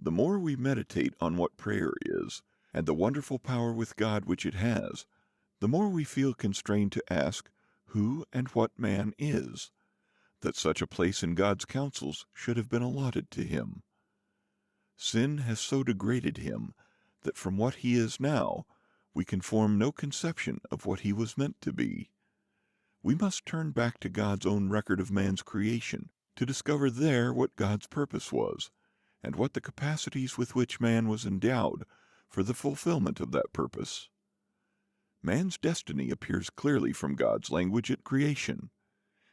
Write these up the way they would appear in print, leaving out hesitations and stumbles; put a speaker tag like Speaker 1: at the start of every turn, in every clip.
Speaker 1: The more we meditate on what prayer is, and the wonderful power with God which it has, the more we feel constrained to ask who and what man is, that such a place in God's counsels should have been allotted to him. Sin has so degraded him that from what he is now, we can form no conception of what he was meant to be. We must turn back to God's own record of man's creation to discover there what God's purpose was, and what the capacities with which man was endowed for the fulfillment of that purpose. Man's destiny appears clearly from God's language at creation.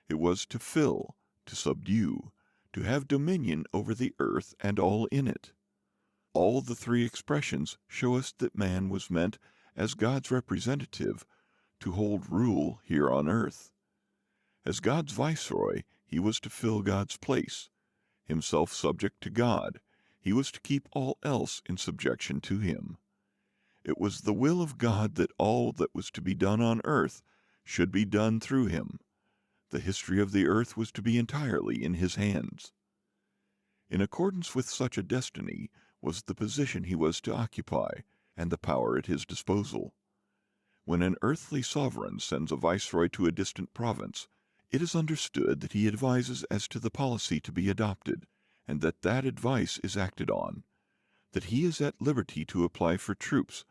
Speaker 1: It was to fill, to subdue, to have dominion over the earth and all in it. All the three expressions show us that man was meant, as God's representative, to hold rule here on earth. As God's viceroy, he was to fill God's place. Himself subject to God, he was to keep all else in subjection to him. It was the will of God that all that was to be done on earth should be done through him. The history of the earth was to be entirely in his hands. In accordance with such a destiny was the position he was to occupy, and the power at his disposal. When an earthly sovereign sends a viceroy to a distant province, it is understood that he advises as to the policy to be adopted, and that that advice is acted on, that he is at liberty to apply for troops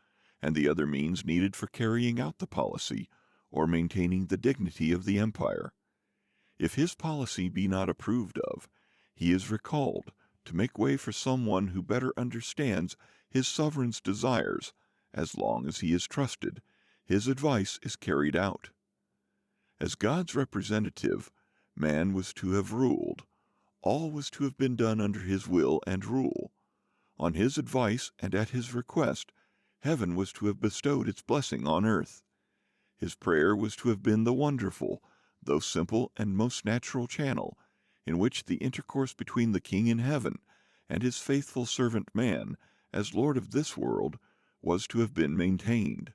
Speaker 1: and the other means needed for carrying out the policy or maintaining the dignity of the empire. If his policy be not approved of, he is recalled to make way for someone who better understands his sovereign's desires. As long as he is trusted, his advice is carried out. As God's representative, man was to have ruled. All was to have been done under his will and rule. On his advice and at his request, heaven was to have bestowed its blessing on earth. His prayer was to have been the wonderful, though simple and most natural channel, in which the intercourse between the King in heaven and his faithful servant man, as Lord of this world, was to have been maintained.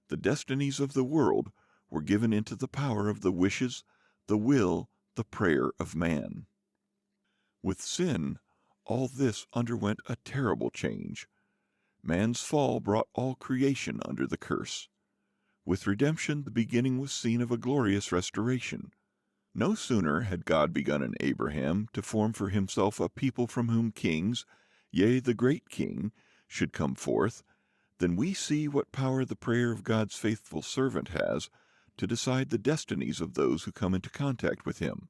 Speaker 1: The destinies of the world were given into the power of the wishes, the will, the prayer of man. With sin, all this underwent a terrible change. Man's fall brought all creation under the curse. With redemption, the beginning was seen of a glorious restoration. No sooner had God begun in Abraham to form for himself a people from whom kings, yea, the great King, should come forth, than we see what power the prayer of God's faithful servant has to decide the destinies of those who come into contact with him.